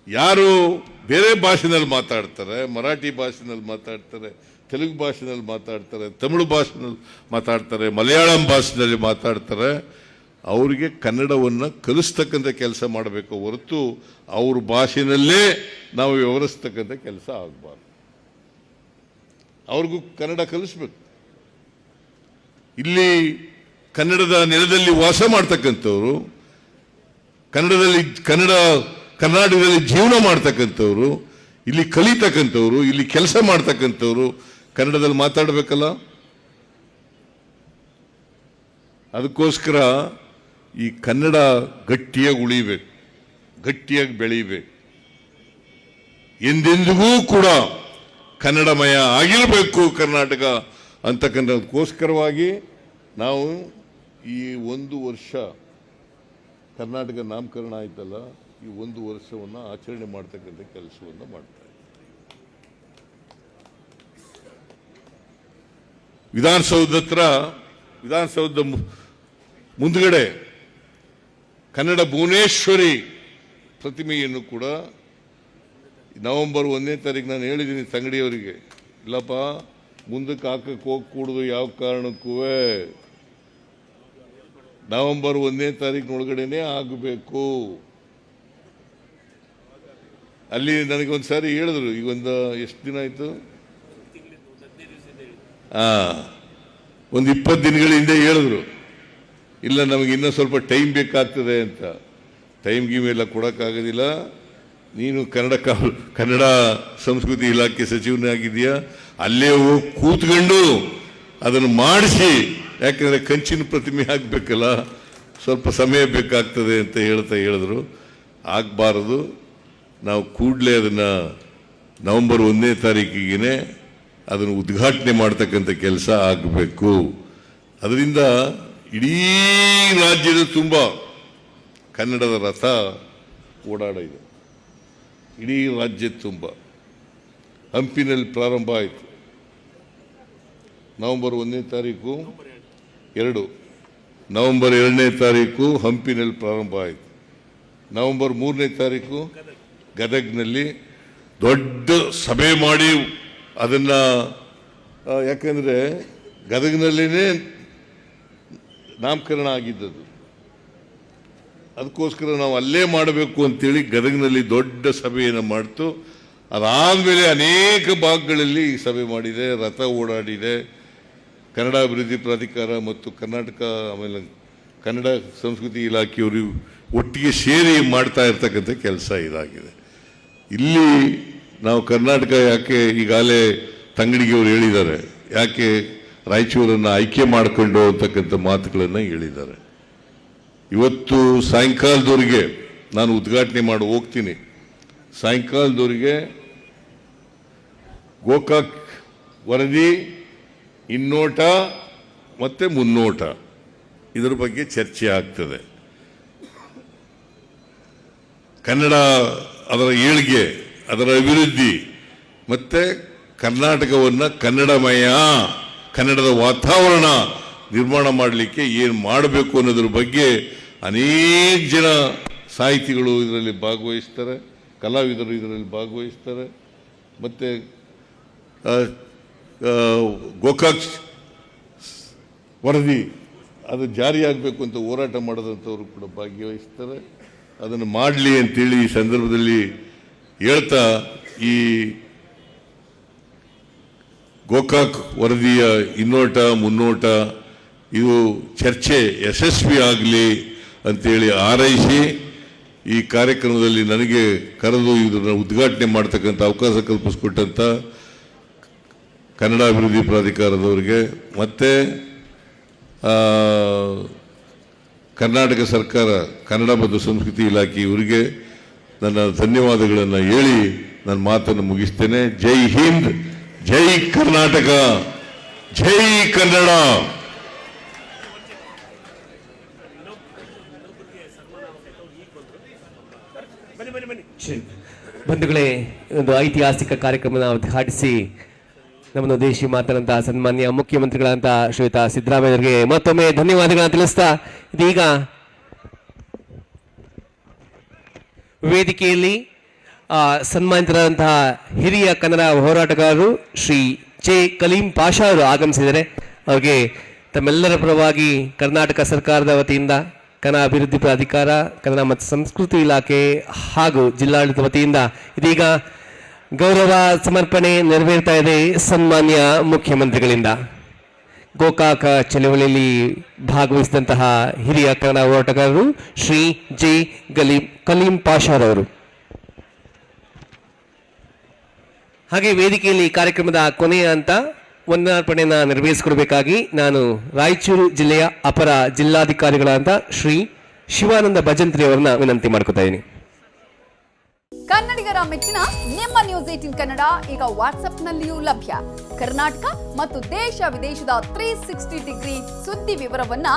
ಯಾರು ಬೇರೆ ಭಾಷೆನಲ್ಲಿ ಮಾತಾಡ್ತಾರೆ, ಮರಾಠಿ ಭಾಷೆನಲ್ಲಿ ಮಾತಾಡ್ತಾರೆ, ತೆಲುಗು ಭಾಷೆನಲ್ಲಿ ಮಾತಾಡ್ತಾರೆ, ತಮಿಳು ಭಾಷೆನಲ್ಲಿ ಮಾತಾಡ್ತಾರೆ, ಮಲಯಾಳಂ ಭಾಷೆಯಲ್ಲಿ ಮಾತಾಡ್ತಾರೆ, ಅವರಿಗೆ ಕನ್ನಡವನ್ನು ಕಲಿಸ್ತಕ್ಕಂಥ ಕೆಲಸ ಮಾಡಬೇಕು ಹೊರತು ಅವ್ರ ಭಾಷೆಯಲ್ಲೇ ನಾವು ವ್ಯವಹರಿಸ್ತಕ್ಕಂಥ ಕೆಲಸ ಆಗಬಾರ್ದು. ಅವ್ರಿಗೂ ಕನ್ನಡ ಕಲಿಸ್ಬೇಕು. ಇಲ್ಲಿ ಕನ್ನಡದ ನೆಲದಲ್ಲಿ ವಾಸ ಮಾಡ್ತಕ್ಕಂಥವ್ರು, ಕರ್ನಾಟಕದಲ್ಲಿ ಜೀವನ ಮಾಡ್ತಕ್ಕಂಥವ್ರು, ಇಲ್ಲಿ ಕಲಿತಕ್ಕಂಥವ್ರು, ಇಲ್ಲಿ ಕೆಲಸ ಮಾಡ್ತಕ್ಕಂಥವ್ರು ಕನ್ನಡದಲ್ಲಿ ಮಾತಾಡಬೇಕಲ್ಲ. ಅದಕ್ಕೋಸ್ಕರ ಈ ಕನ್ನಡ ಗಟ್ಟಿಯಾಗಿ ಉಳಿಬೇಕು, ಗಟ್ಟಿಯಾಗಿ ಬೆಳೀಬೇಕು, ಎಂದೆಂದಿಗೂ ಕೂಡ ಕನ್ನಡಮಯ ಆಗಿರಬೇಕು ಕರ್ನಾಟಕ ಅಂತಕ್ಕಂಥದಕ್ಕೋಸ್ಕರವಾಗಿ ನಾವು ಈ 1 ವರ್ಷ ಕರ್ನಾಟಕ ನಾಮಕರಣ ಆಯ್ತಲ್ಲ, ಈ 1 ವರ್ಷವನ್ನು ಆಚರಣೆ ಮಾಡ್ತಕ್ಕಂಥ ಕೆಲಸವನ್ನು ಮಾಡ್ತಾ ಇದ್ದೀವಿ. ವಿಧಾನಸೌಧದ ಮುಂದ್ಗಡೆ ಕನ್ನಡ ಭುವನೇಶ್ವರಿ ಪ್ರತಿಮೆಯನ್ನು ಕೂಡ ನವೆಂಬರ್ 1ನೇ ತಾರೀಕು ನಾನು ಹೇಳಿದ್ದೀನಿ ತಂಗಡಿಯವರಿಗೆ, ಇಲ್ಲಪ್ಪ ಮುಂದಕ್ಕೆ ಹಾಕಕ್ಕೆ ಹೋಗ್ಕೂಡ್ದು, ಯಾವ ಕಾರಣಕ್ಕೂ ನವೆಂಬರ್ 1ನೇ ತಾರೀಕಿನೊಳಗಡೆನೆ ಆಗಬೇಕು. ಅಲ್ಲಿ ನನಗೊಂದು ಸಾರಿ ಹೇಳಿದ್ರು, ಈಗ ಎಷ್ಟು ದಿನ ಆಯಿತು, ಒಂದು 20 ದಿನಗಳ ಹಿಂದೆ ಹೇಳಿದ್ರು, ಇಲ್ಲ ನಮಗೆ ಇನ್ನೂ ಸ್ವಲ್ಪ ಟೈಮ್ ಬೇಕಾಗ್ತದೆ ಅಂತ. ಟೈಮ್ ಗೀಮ್ ಎಲ್ಲ ಕೊಡೋಕ್ಕಾಗೋದಿಲ್ಲ. ನೀನು ಕನ್ನಡ ಸಂಸ್ಕೃತಿ ಇಲಾಖೆ ಸಚಿವನಾಗಿದೆಯಾ, ಅಲ್ಲೇ ಹೋಗಿ ಕೂತ್ಕೊಂಡು ಅದನ್ನು ಮಾಡಿಸಿ, ಯಾಕಂದರೆ ಕಂಚಿನ ಪ್ರತಿಮೆ ಆಗಬೇಕಲ್ಲ, ಸ್ವಲ್ಪ ಸಮಯ ಬೇಕಾಗ್ತದೆ ಅಂತ ಹೇಳಿದ್ರು. ಆಗಬಾರದು. ನಾವು ಕೂಡಲೇ ಅದನ್ನು ನವೆಂಬರ್ 1ನೇ ತಾರೀಕಿಗೆ ಅದನ್ನು ಉದ್ಘಾಟನೆ ಮಾಡ್ತಕ್ಕಂಥ ಕೆಲಸ ಆಗಬೇಕು. ಅದರಿಂದ ಇಡೀ ರಾಜ್ಯದ ತುಂಬ ಕನ್ನಡದ ರಥ ಓಡಾಡ ಇದೆ. ಇಡೀ ರಾಜ್ಯದ ತುಂಬ ಹಂಪಿನಲ್ಲಿ ಪ್ರಾರಂಭ ಆಯಿತು. ನವೆಂಬರ್ 1ನೇ ತಾರೀಕು 2, ನವೆಂಬರ್ 2ನೇ ತಾರೀಕು ಹಂಪಿನಲ್ಲಿ ಪ್ರಾರಂಭ ಆಯಿತು. ನವೆಂಬರ್ 3ನೇ ತಾರೀಕು ಗದಗ್ನಲ್ಲಿ ದೊಡ್ಡ ಸಭೆ ಮಾಡಿ ಅದನ್ನು, ಯಾಕಂದರೆ ಗದಗ್ನಲ್ಲೇ ನಾಮಕರಣ ಆಗಿದ್ದದು, ಅದಕ್ಕೋಸ್ಕರ ನಾವು ಅಲ್ಲೇ ಮಾಡಬೇಕು ಅಂತೇಳಿ ಗದಗ್ನಲ್ಲಿ ದೊಡ್ಡ ಸಭೆಯನ್ನು ಮಾಡ್ತು. ಅದಾದಮೇಲೆ ಅನೇಕ ಭಾಗಗಳಲ್ಲಿ ಈ ಸಭೆ ಮಾಡಿದೆ, ರಥ ಓಡಾಡಿದೆ. ಕನ್ನಡ ಅಭಿವೃದ್ಧಿ ಪ್ರಾಧಿಕಾರ ಮತ್ತು ಕರ್ನಾಟಕ, ಆಮೇಲೆ ಕನ್ನಡ ಸಂಸ್ಕೃತಿ ಇಲಾಖೆಯವರು ಒಟ್ಟಿಗೆ ಸೇರಿ ಮಾಡ್ತಾ ಇರ್ತಕ್ಕಂಥ ಕೆಲಸ ಇದಾಗಿದೆ. ಇಲ್ಲಿ ನಾವು ಕರ್ನಾಟಕ ಯಾಕೆ, ಈಗಾಗಲೇ ತಂಗಡಿಗೆಯವರು ಹೇಳಿದ್ದಾರೆ, ಯಾಕೆ ರಾಯಚೂರನ್ನು ಆಯ್ಕೆ ಮಾಡಿಕೊಂಡು ಅಂತಕ್ಕಂಥ ಮಾತುಗಳನ್ನು ಹೇಳಿದ್ದಾರೆ. ಇವತ್ತು ಸಾಯಂಕಾಲದವರೆಗೆ ನಾನು ಉದ್ಘಾಟನೆ ಮಾಡಿ ಹೋಗ್ತೀನಿ. ಸಾಯಂಕಾಲದವರೆಗೆ ಗೋಕಾಕ್ ವರದಿ ಹಿನ್ನೋಟ ಮತ್ತು ಮುನ್ನೋಟ ಇದರ ಬಗ್ಗೆ ಚರ್ಚೆ ಆಗ್ತದೆ. ಕನ್ನಡ, ಅದರ ಏಳಿಗೆ, ಅದರ ಅಭಿವೃದ್ಧಿ ಮತ್ತು ಕರ್ನಾಟಕವನ್ನು ಕನ್ನಡಮಯ, ಕನ್ನಡದ ವಾತಾವರಣ ನಿರ್ಮಾಣ ಮಾಡಲಿಕ್ಕೆ ಏನು ಮಾಡಬೇಕು ಅನ್ನೋದ್ರ ಬಗ್ಗೆ ಅನೇಕ ಜನ ಸಾಹಿತಿಗಳು ಇದರಲ್ಲಿ ಭಾಗವಹಿಸ್ತಾರೆ, ಕಲಾವಿದರು ಇದರಲ್ಲಿ ಭಾಗವಹಿಸ್ತಾರೆ. ಮತ್ತು ಗೋಕಾಕ್ ವರದಿ ಅದು ಜಾರಿಯಾಗಬೇಕು ಅಂತ ಹೋರಾಟ ಮಾಡೋದಂಥವ್ರು ಕೂಡ ಭಾಗವಹಿಸ್ತಾರೆ. ಅದನ್ನು ಮಾಡಲಿ ಅಂತೇಳಿ ಈ ಸಂದರ್ಭದಲ್ಲಿ ಹೇಳ್ತಾ, ಈ ಗೋಕಾಕ್ ವರದಿಯ ಹಿನ್ನೋಟ ಮುನ್ನೋಟ ಇದು ಚರ್ಚೆ ಯಶಸ್ವಿ ಆಗಲಿ ಅಂತೇಳಿ ಹಾರೈಸಿ, ಈ ಕಾರ್ಯಕ್ರಮದಲ್ಲಿ ನನಗೆ ಕರೆದು ಇದನ್ನು ಉದ್ಘಾಟನೆ ಮಾಡ್ತಕ್ಕಂಥ ಅವಕಾಶ ಕಲ್ಪಿಸಿಕೊಟ್ಟಂಥ ಕನ್ನಡ ಅಭಿವೃದ್ಧಿ ಪ್ರಾಧಿಕಾರದವರಿಗೆ ಮತ್ತು ಕರ್ನಾಟಕ ಸರ್ಕಾರ ಕನ್ನಡ ಮತ್ತು ಸಂಸ್ಕೃತಿ ಇಲಾಖೆಯವರಿಗೆ ನನ್ನ ಧನ್ಯವಾದಗಳನ್ನು ಹೇಳಿ ನನ್ನ ಮಾತನ್ನು ಮುಗಿಸ್ತೇನೆ. ಜೈ ಹಿಂದ್, ಜೈ ಕರ್ನಾಟಕ, ಜೈ ಕನ್ನಡ. ಬಂಧುಗಳೇ, ಒಂದು ಐತಿಹಾಸಿಕ ಕಾರ್ಯಕ್ರಮವನ್ನು ಉದ್ಘಾಟಿಸಿ ನಮ್ಮನ್ನು ಉದ್ದೇಶಿ ಮಾತನಾದಂತಹ ಸನ್ಮಾನ್ಯ ಮುಖ್ಯಮಂತ್ರಿಗಳಂತ ಶ್ರೀಯುತ ಸಿದ್ದರಾಮಯ್ಯರಿಗೆ ಮತ್ತೊಮ್ಮೆ ಧನ್ಯವಾದಗಳನ್ನು ತಿಳಿಸ್ತಾ, ಇದೀಗ ವೇದಿಕೆಯಲ್ಲಿ ಸನ್ಮಾನಿತರಾದಂತಹ ಹಿರಿಯ ಕನ್ನಡ ಹೋರಾಟಗಾರರು ಶ್ರೀ ಜೆ ಕಲೀಂ ಪಾಷಾ ಅವರು ಆಗಮಿಸಿದ್ದಾರೆ. ಅವರಿಗೆ ತಮ್ಮೆಲ್ಲರ ಪರವಾಗಿ ಕರ್ನಾಟಕ ಸರ್ಕಾರದ ವತಿಯಿಂದ ಕನ್ನಡ ಅಭಿವೃದ್ಧಿ ಪ್ರಾಧಿಕಾರ, ಕನ್ನಡ ಮತ್ತು ಸಂಸ್ಕೃತಿ ಇಲಾಖೆ ಹಾಗೂ ಜಿಲ್ಲಾಡಳಿತ ವತಿಯಿಂದ ಇದೀಗ ಗೌರವ ಸಮರ್ಪಣೆ ನೆರವೇರ್ತಾ ಇದೆ ಸನ್ಮಾನ್ಯ ಮುಖ್ಯಮಂತ್ರಿಗಳಿಂದ. ಗೋಕಾಕ ಚಳವಳಿಯಲ್ಲಿ ಭಾಗವಹಿಸಿದಂತಹ ಹಿರಿಯ ಕನ್ನಡ ಹೋರಾಟಗಾರರು ಶ್ರೀ ಜೆ ಕಲೀಂ ಪಾಷಾರವರು. ಹಾಗೆ ವೇದಿಕೆಯಲ್ಲಿ ಕಾರ್ಯಕ್ರಮದ ಕೊನೆಯ ಹಂತ ವಂದನಾರ್ಪಣೆಯನ್ನು ನೆರವೇರಿಸಿಕೊಡಬೇಕಾಗಿ ನಾನು ರಾಯಚೂರು ಜಿಲ್ಲೆಯ ಅಪರ ಜಿಲ್ಲಾಧಿಕಾರಿಗಳಾದ ಶ್ರೀ ಶಿವಾನಂದ ಭಜಂತ್ರಿ ಅವರನ್ನ ವಿನಂತಿ ಮಾಡ್ಕೊತಾ ಇದ್ದೀನಿ. ಕನ್ನಡಿಗರ ಮೆಚ್ಚಿನ ನಿಮ್ಮ ನ್ಯೂಸ್ 18 ಕನ್ನಡ ಈಗ ವಾಟ್ಸ್ಆಪ್ನಲ್ಲಿಯೂ ಲಭ್ಯ. ಕರ್ನಾಟಕ ಮತ್ತು ದೇಶ ವಿದೇಶದ 360 ಡಿಗ್ರಿ ಸುದ್ದಿ ವಿವರವನ್ನ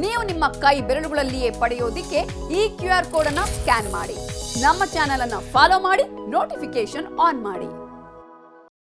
ನೀವು ನಿಮ್ಮ ಕೈ ಬೆರಳುಗಳಲ್ಲಿಯೇ ಪಡೆಯೋದಿಕ್ಕೆ ಈ QR ಕೋಡ್ ಅನ್ನು ಸ್ಕ್ಯಾನ್ ಮಾಡಿ. ನಮ್ಮ ಚಾನೆಲ್ ಅನ್ನು ಫಾಲೋ ಮಾಡಿ, ನೋಟಿಫಿಕೇಶನ್ ಆನ್ ಮಾಡಿ.